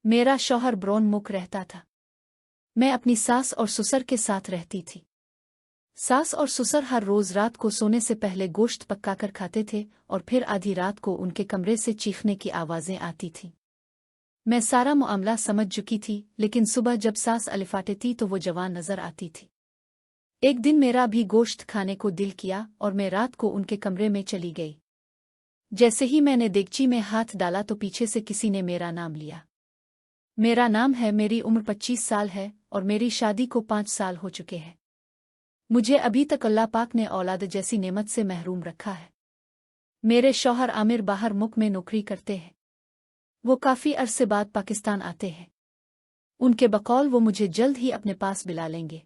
मेरा शौहर ब्रोनमुख रहता था। मैं अपनी सास और ससुर के साथ रहती थी। सास और ससुर हर रोज रात को सोने से पहले गोश्त पकाकर खाते थे और फिर आधी रात को उनके कमरे से चीखने की आवाजें आती थीं। मैं सारा मामला समझ चुकी थी, लेकिन सुबह जब सास अलिफाटेती तो वो जवान नजर आती थी। एक दिन मेरा भी गोश्त खाने को दिल किया और मैं रात को उनके कमरे में चली गई। जैसे ही मैंने देगची में हाथ डाला तो पीछे से किसी ने मेरा नाम लिया। मेरा नाम है, मेरी उम्र 25 साल है और मेरी शादी को 5 साल हो चुके हैं। मुझे अभी तक अल्लाह पाक ने औलाद जैसी नेमत से महरूम रखा है। मेरे शौहर आमिर बाहर मुल्क में नौकरी करते हैं। वो काफ़ी अरसे बाद पाकिस्तान आते हैं। उनके बकौल वो मुझे जल्द ही अपने पास बुला लेंगे।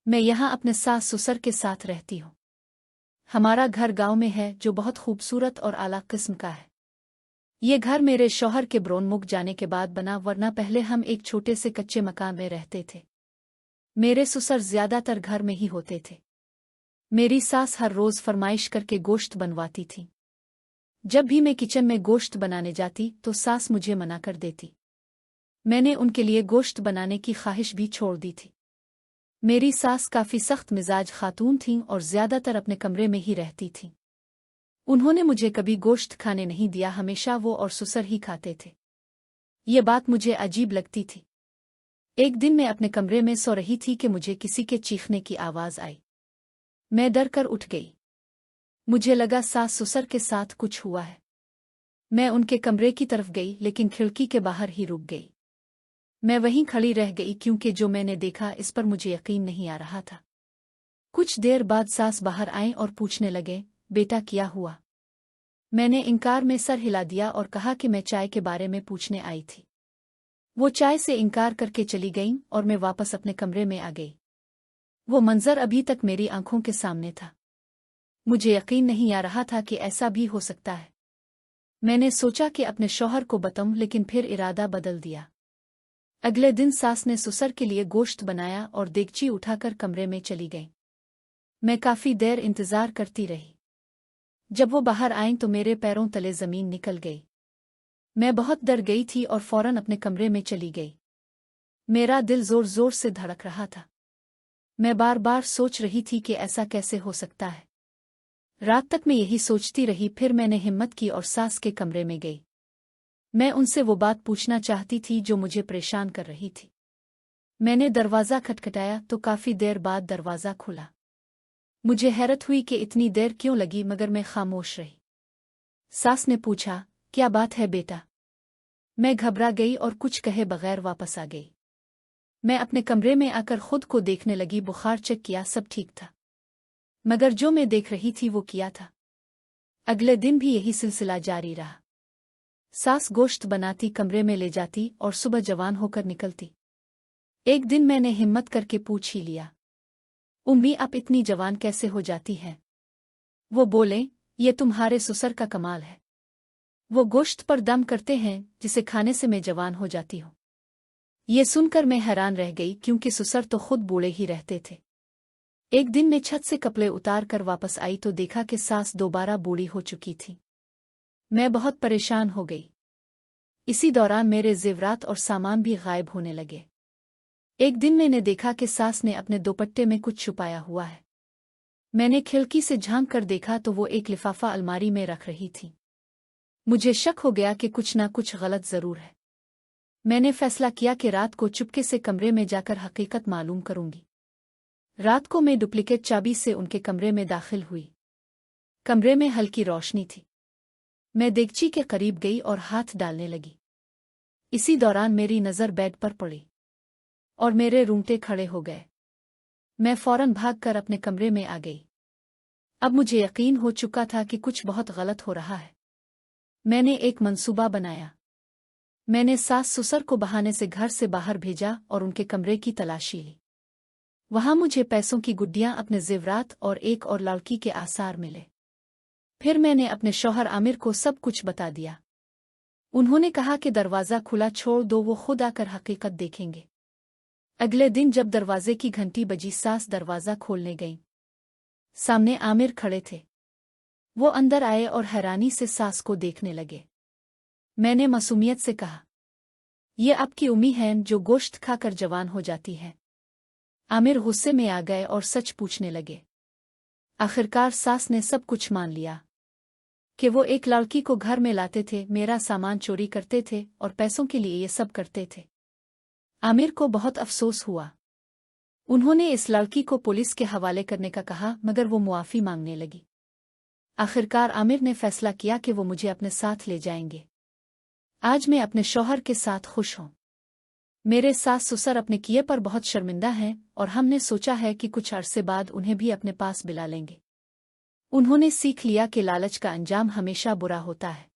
मैं यहाँ अपने सास ससुर के साथ रहती हूँ। हमारा घर गांव में है, जो बहुत खूबसूरत और आला किस्म का है। ये घर मेरे शौहर के ब्रोनमुख जाने के बाद बना, वरना पहले हम एक छोटे से कच्चे मकान में रहते थे। मेरे ससुर ज्यादातर घर में ही होते थे। मेरी सास हर रोज फरमाइश करके गोश्त बनवाती थी। जब भी मैं किचन में गोश्त बनाने जाती तो सास मुझे मना कर देती। मैंने उनके लिए गोश्त बनाने की ख्वाहिश भी छोड़ दी थी। मेरी सास काफ़ी सख्त मिजाज खातून थीं और ज्यादातर अपने कमरे में ही रहती थीं। उन्होंने मुझे कभी गोश्त खाने नहीं दिया, हमेशा वो और ससुर ही खाते थे। ये बात मुझे अजीब लगती थी। एक दिन मैं अपने कमरे में सो रही थी कि मुझे किसी के चीखने की आवाज़ आई। मैं डर कर उठ गई। मुझे लगा सास ससुर के साथ कुछ हुआ है। मैं उनके कमरे की तरफ गई, लेकिन खिड़की के बाहर ही रुक गई। मैं वहीं खड़ी रह गई, क्योंकि जो मैंने देखा इस पर मुझे यकीन नहीं आ रहा था। कुछ देर बाद सास बाहर आए और पूछने लगे, बेटा क्या हुआ? मैंने इनकार में सर हिला दिया और कहा कि मैं चाय के बारे में पूछने आई थी। वो चाय से इनकार करके चली गईं और मैं वापस अपने कमरे में आ गई। वो मंजर अभी तक मेरी आंखों के सामने था। मुझे यकीन नहीं आ रहा था कि ऐसा भी हो सकता है। मैंने सोचा कि अपने शौहर को बताऊं, लेकिन फिर इरादा बदल दिया। अगले दिन सास ने ससुर के लिए गोश्त बनाया और देगची उठाकर कमरे में चली गई। मैं काफ़ी देर इंतज़ार करती रही। जब वो बाहर आईं तो मेरे पैरों तले ज़मीन निकल गई। मैं बहुत डर गई थी और फौरन अपने कमरे में चली गई। मेरा दिल ज़ोर ज़ोर से धड़क रहा था। मैं बार बार सोच रही थी कि ऐसा कैसे हो सकता है। रात तक मैं यही सोचती रही, फिर मैंने हिम्मत की और सास के कमरे में गई। मैं उनसे वो बात पूछना चाहती थी जो मुझे परेशान कर रही थी। मैंने दरवाज़ा खटखटाया तो काफ़ी देर बाद दरवाज़ा खुला। मुझे हैरत हुई कि इतनी देर क्यों लगी, मगर मैं खामोश रही। सास ने पूछा, क्या बात है बेटा? मैं घबरा गई और कुछ कहे बगैर वापस आ गई। मैं अपने कमरे में आकर खुद को देखने लगी, बुखार चेक किया, सब ठीक था। मगर जो मैं देख रही थी वो किया था। अगले दिन भी यही सिलसिला जारी रहा। सास गोश्त बनाती, कमरे में ले जाती और सुबह जवान होकर निकलती। एक दिन मैंने हिम्मत करके पूछ ही लिया, उम्मी आप इतनी जवान कैसे हो जाती हैं? वो बोले, ये तुम्हारे ससुर का कमाल है। वो गोश्त पर दम करते हैं जिसे खाने से मैं जवान हो जाती हूँ। ये सुनकर मैं हैरान रह गई, क्योंकि ससुर तो खुद बूढ़े ही रहते थे। एक दिन मैं छत से कपड़े उतार कर वापस आई तो देखा कि सास दोबारा बूढ़ी हो चुकी थी। मैं बहुत परेशान हो गई। इसी दौरान मेरे जेवरात और सामान भी गायब होने लगे। एक दिन मैंने देखा कि सास ने अपने दुपट्टे में कुछ छुपाया हुआ है। मैंने खिड़की से झांक कर देखा तो वो एक लिफाफा अलमारी में रख रही थी। मुझे शक हो गया कि कुछ ना कुछ गलत जरूर है। मैंने फैसला किया कि रात को चुपके से कमरे में जाकर हकीकत मालूम करूंगी। रात को मैं डुप्लीकेट चाबी से उनके कमरे में दाखिल हुई। कमरे में हल्की रोशनी थी। मैं देगची के करीब गई और हाथ डालने लगी। इसी दौरान मेरी नज़र बेड पर पड़ी और मेरे रूंगटे खड़े हो गए। मैं फौरन भागकर अपने कमरे में आ गई। अब मुझे यकीन हो चुका था कि कुछ बहुत गलत हो रहा है। मैंने एक मंसूबा बनाया। मैंने सास ससुर को बहाने से घर से बाहर भेजा और उनके कमरे की तलाशी ली। वहां मुझे पैसों की गुड्डियां, अपने जेवरात और एक और लड़की के आसार मिले। फिर मैंने अपने शौहर आमिर को सब कुछ बता दिया। उन्होंने कहा कि दरवाज़ा खुला छोड़ दो, वो खुद आकर हकीकत देखेंगे। अगले दिन जब दरवाजे की घंटी बजी, सास दरवाज़ा खोलने गईं। सामने आमिर खड़े थे। वो अंदर आए और हैरानी से सास को देखने लगे। मैंने मासूमियत से कहा, ये आपकी उम्मी है जो गोश्त खाकर जवान हो जाती है। आमिर गुस्से में आ गए और सच पूछने लगे। आखिरकार सास ने सब कुछ मान लिया कि वो एक लड़की को घर में लाते थे, मेरा सामान चोरी करते थे और पैसों के लिए ये सब करते थे। आमिर को बहुत अफसोस हुआ। उन्होंने इस लड़की को पुलिस के हवाले करने का कहा, मगर वो मुआफ़ी मांगने लगी। आखिरकार आमिर ने फैसला किया कि वो मुझे अपने साथ ले जाएंगे। आज मैं अपने शौहर के साथ खुश हूँ। मेरे सास ससुर अपने किए पर बहुत शर्मिंदा हैं और हमने सोचा है कि कुछ अरसे बाद उन्हें भी अपने पास बुला लेंगे। उन्होंने सीख लिया कि लालच का अंजाम हमेशा बुरा होता है।